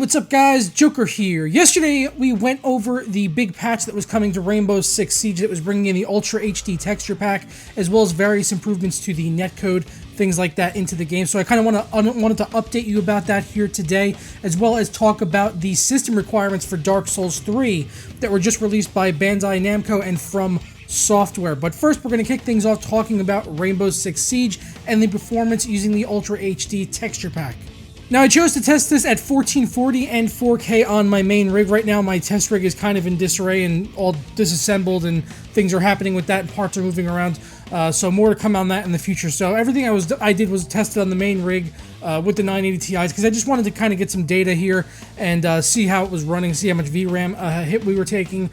what's up guys? Joker here. Yesterday we went over the big patch that was coming to Rainbow Six Siege that was bringing in the Ultra HD texture pack, as well as various improvements to the netcode, things like that into the game. So I kind of wanted to update you about that here today, as well as talk about the system requirements for Dark Souls 3 that were just released by Bandai Namco and From Software. But first we're going to kick things off talking about Rainbow Six Siege and the performance using the Ultra HD texture pack. Now, I chose to test this at 1440 and 4K on my main rig. Right now, my test rig is kind of in disarray and all disassembled, and things are happening with that, and parts are moving around. So more to come on that in the future. So everything I did was tested on the main rig with the 980 Ti's, because I just wanted to kind of get some data here and see how it was running, see how much VRAM hit we were taking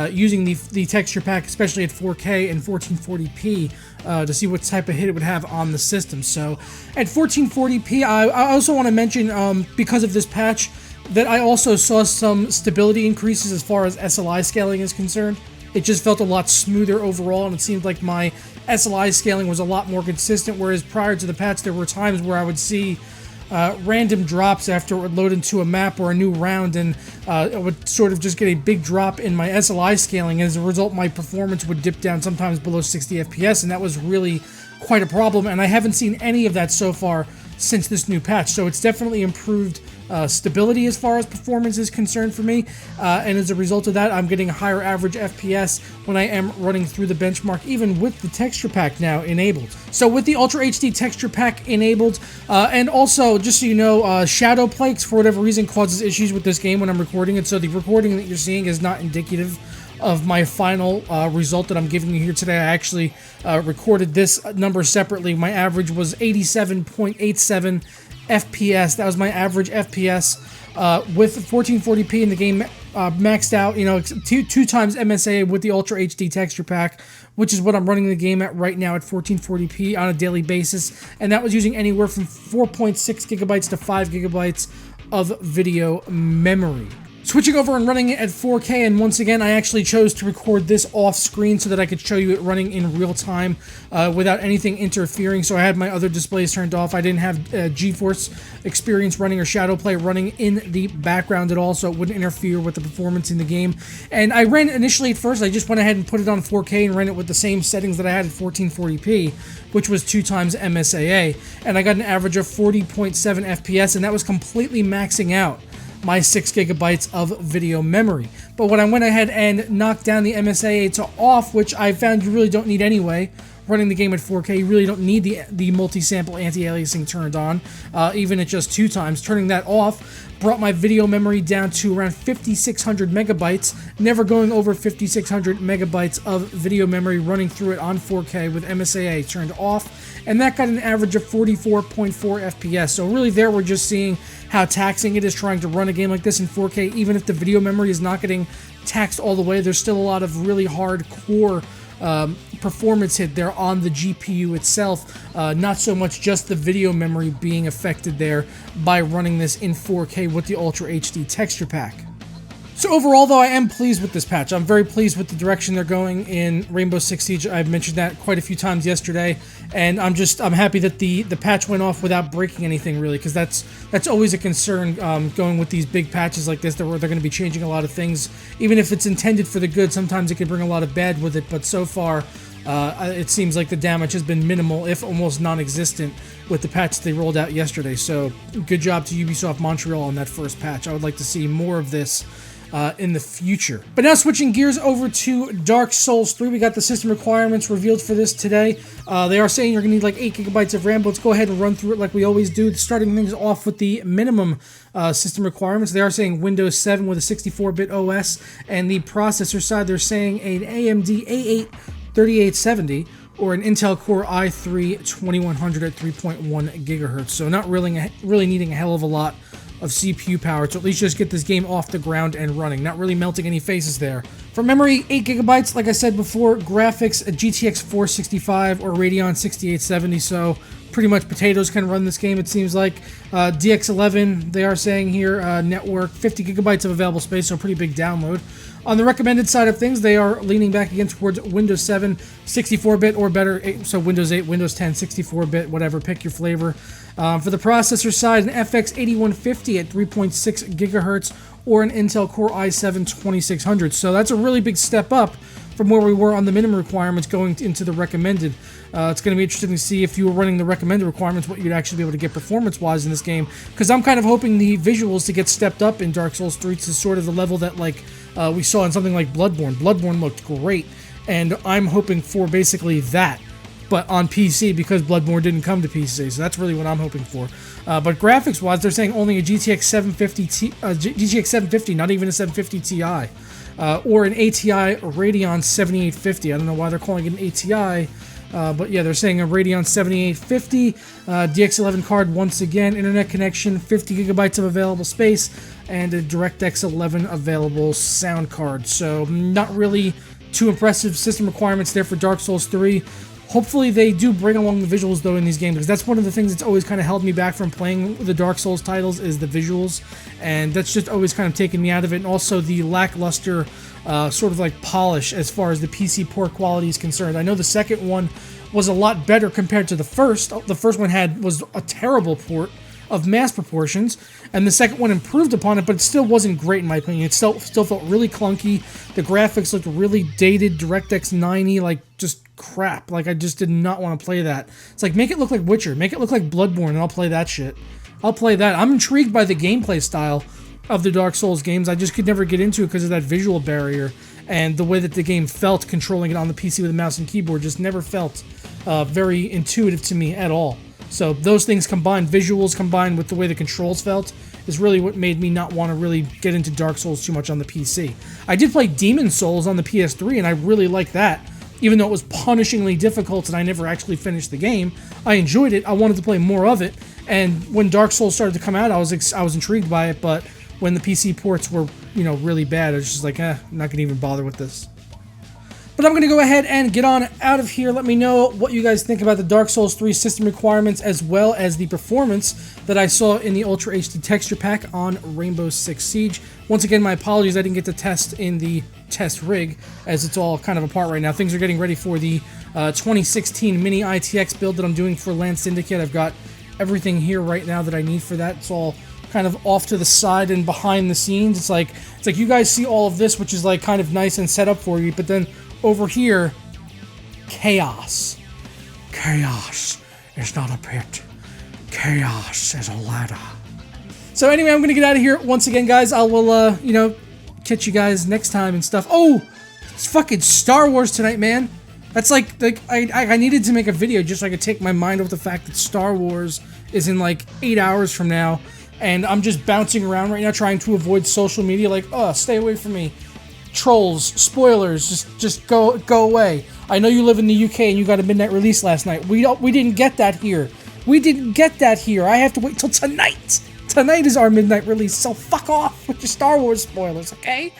using the texture pack, especially at 4K and 1440p. To see what type of hit it would have on the system. So at 1440p, I also want to mention, because of this patch, that I also saw some stability increases as far as SLI scaling is concerned. It just felt a lot smoother overall, and it seemed like my SLI scaling was a lot more consistent, whereas prior to the patch there were times where I would see random drops after it would load into a map or a new round, and it would sort of just get a big drop in my SLI scaling, and as a result my performance would dip down sometimes below 60 FPS, and that was really quite a problem, and I haven't seen any of that so far since this new patch. So it's definitely improved stability as far as performance is concerned for me, and as a result of that I'm getting a higher average FPS when I am running through the benchmark, even with the texture pack now enabled. So with the Ultra HD texture pack enabled, and also just so you know, shadow play for whatever reason causes issues with this game when I'm recording it, so the recording that you're seeing is not indicative of my final result that I'm giving you here today. I actually recorded this number separately. My average was 87.87 FPS. That was my average FPS with 1440p in the game, maxed out, you know, two times MSA with the Ultra HD texture pack, which is what I'm running the game at right now at 1440p on a daily basis, and that was using anywhere from 4.6 gigabytes to 5 gigabytes of video memory. Switching over and running it at 4K, and once again I actually chose to record this off screen so that I could show you it running in real time without anything interfering. So I had my other displays turned off. I didn't have GeForce Experience running or Shadow Play running in the background at all, so it wouldn't interfere with the performance in the game. And I ran initially at first, I just went ahead and put it on 4K and ran it with the same settings that I had at 1440p, which was 2 times MSAA, and I got an average of 40.7 FPS, and that was completely maxing out my 6 gigabytes of video memory. But when I went ahead and knocked down the MSAA to off, which I found you really don't need anyway, running the game at 4K, you really don't need the multi-sample anti-aliasing turned on, even at just 2 times. Turning that off brought my video memory down to around 5,600 megabytes, never going over 5,600 megabytes of video memory running through it on 4K with MSAA turned off, and that got an average of 44.4 FPS. So really there we're just seeing how taxing it is trying to run a game like this in 4K. Even if the video memory is not getting taxed all the way, there's still a lot of really hardcore performance hit there on the GPU itself, not so much just the video memory being affected there by running this in 4K with the Ultra HD texture pack. So overall, though, I am pleased with this patch. I'm very pleased with the direction they're going in Rainbow Six Siege. I've mentioned that quite a few times yesterday, and I'm happy that the patch went off without breaking anything, really, because that's always a concern going with these big patches like this, where they're going to be changing a lot of things. Even if it's intended for the good, sometimes it can bring a lot of bad with it, but so far it seems like the damage has been minimal, if almost non-existent, with the patch they rolled out yesterday. So good job to Ubisoft Montreal on that first patch. I would like to see more of this in the future. But now switching gears over to Dark Souls 3, we got the system requirements revealed for this today. They are saying you're going to need like 8 gigabytes of RAM, but let's go ahead and run through it like we always do, starting things off with the minimum system requirements. They are saying Windows 7 with a 64-bit OS, and the processor side, they're saying an AMD A8 3870 or an Intel Core i3 2100 at 3.1 gigahertz. So not really needing a hell of a lot of CPU power to at least just get this game off the ground and running. Not really melting any faces there. For memory, 8 gigabytes, like I said before. Graphics, a GTX 465 or Radeon 6870, so pretty much potatoes can run this game, it seems like. DX11, they are saying here, network, 50 gigabytes of available space, so a pretty big download. On the recommended side of things, they are leaning back again towards Windows 7, 64-bit or better, so Windows 8, Windows 10, 64-bit, whatever, pick your flavor. For the processor side, an FX 8150 at 3.6 gigahertz or an Intel Core i7 2600. So that's a really big step up from where we were on the minimum requirements going into the recommended. It's going to be interesting to see if you were running the recommended requirements, what you'd actually be able to get performance-wise in this game. Because I'm kind of hoping the visuals to get stepped up in Dark Souls 3 to sort of the level that like we saw in something like Bloodborne. Bloodborne looked great, and I'm hoping for basically that, but on PC because Bloodborne didn't come to PC. So that's really what I'm hoping for. But graphics-wise, they're saying only a GTX 750, not even a 750 Ti. Or an ATI Radeon 7850. I don't know why they're calling it an ATI, but yeah, they're saying a Radeon 7850, DX11 card once again, internet connection, 50 gigabytes of available space, and a DirectX 11 available sound card. So not really too impressive system requirements there for Dark Souls 3. Hopefully they do bring along the visuals, though, in these games, because that's one of the things that's always kind of held me back from playing the Dark Souls titles is the visuals, and that's just always kind of taken me out of it, and also the lackluster sort of like polish as far as the PC port quality is concerned. I know the second one was a lot better compared to the first. The first one was a terrible port of mass proportions, and the second one improved upon it, but it still wasn't great in my opinion. It still felt really clunky. The graphics looked really dated, DirectX 90, like just crap. Like I just did not want to play that. It's like, make it look like Witcher, make it look like Bloodborne, and I'll play that shit. I'll play that. I'm intrigued by the gameplay style of the Dark Souls games. I just could never get into it because of that visual barrier, and the way that the game felt controlling it on the PC with a mouse and keyboard just never felt very intuitive to me at all. So those things combined, visuals combined with the way the controls felt, is really what made me not want to really get into Dark Souls too much on the PC. I did play Demon Souls on the PS3, and I really liked that. Even though it was punishingly difficult and I never actually finished the game, I enjoyed it. I wanted to play more of it. And when Dark Souls started to come out, I was intrigued by it. But when the PC ports were, really bad, I was just like, I'm not going to even bother with this. But I'm going to go ahead and get on out of here. Let me know what you guys think about the Dark Souls 3 system requirements as well as the performance that I saw in the Ultra HD texture pack on Rainbow Six Siege. Once again, my apologies, I didn't get to test in the test rig as it's all kind of apart right now. Things are getting ready for the 2016 Mini ITX build that I'm doing for Land Syndicate. I've got everything here right now that I need for that. It's all kind of off to the side and behind the scenes. It's like you guys see all of this, which is like kind of nice and set up for you, but then over here, chaos. Chaos is not a pit. Chaos is a ladder. So anyway, I'm going to get out of here. Once again, guys, I will, catch you guys next time and stuff. Oh, it's fucking Star Wars tonight, man. That's like I needed to make a video just so I could take my mind off the fact that Star Wars is in like 8 hours from now. And I'm just bouncing around right now trying to avoid social media. Like, stay away from me. Trolls, spoilers, just go away. I know you live in the UK and you got a midnight release last night. We didn't get that here. We didn't get that here. I have to wait till tonight. Tonight is our midnight release, so fuck off with your Star Wars spoilers, okay?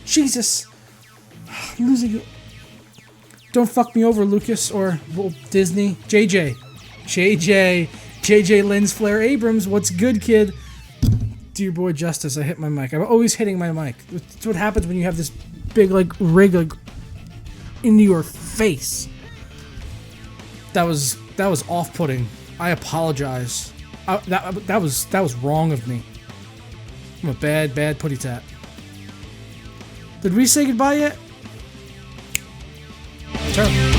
Jesus. I'm losing it. Don't fuck me over, Lucas, or well, Disney. JJ Lens Flare Abrams, what's good, kid? Dear boy Justice, I hit my mic. I'm always hitting my mic. That's what happens when you have this big, like, rig, like, into your face. That was off-putting. I apologize. That was wrong of me. I'm a bad putty tat. Did we say goodbye yet? Terrible.